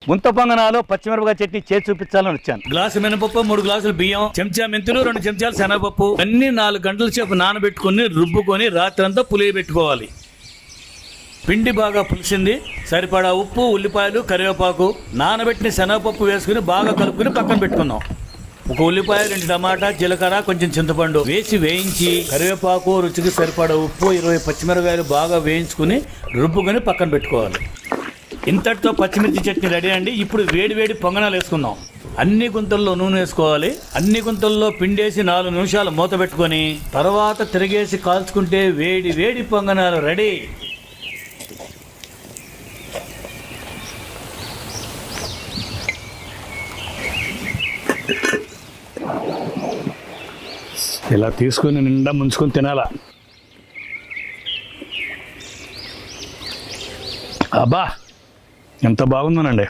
ముంత పొంగనాలు పచ్చిమిరపకాయ చట్నీ చేసి చూపించాలని వచ్చాను. గ్లాసు మినపప్పు, 3 గ్లాసులు బియ్యం, చెంచా మెంతులు, 2 చెంచాలు శనగపప్పు అన్ని 4 గంటల సేపు నానబెట్టుకుని రుబ్బుకొని రాత్రంతా పులియబెట్టుకోవాలి. పిండి బాగా పులిసింది, సరిపడా ఉప్పు, ఉల్లిపాయలు, కరివేపాకు, నానబెట్టిన శనగపప్పు వేసుకుని బాగా కలుపుకుని పక్కన పెట్టుకుందాం. 1 ఉల్లిపాయ, 2 టమాటా, జీలకర్ర, కొంచెం చింతపండు వేసి వేయించి కరివేపాకు, రుచికి సరిపడా ఉప్పు, 20 పచ్చిమిరపకాయలు బాగా వేయించుకుని రుబ్బుకొని పక్కన పెట్టుకోవాలి. ఇంతటితో పచ్చిమిర్చి చట్నీ రెడీ అండి. ఇప్పుడు వేడి వేడి పొంగనాలు వేసుకుందాం. అన్ని గుంతల్లో నూనె వేసుకోవాలి. అన్ని గుంతల్లో పిండేసి 4 నిమిషాలు మూత పెట్టుకొని తర్వాత తిరిగేసి కాల్చుకుంటే వేడి వేడి పొంగనాలు రెడీ. ఇలా తీసుకొని నిండా ముంచుకొని తినాలా. అబ్బా ఎంత బాగుందోనండి.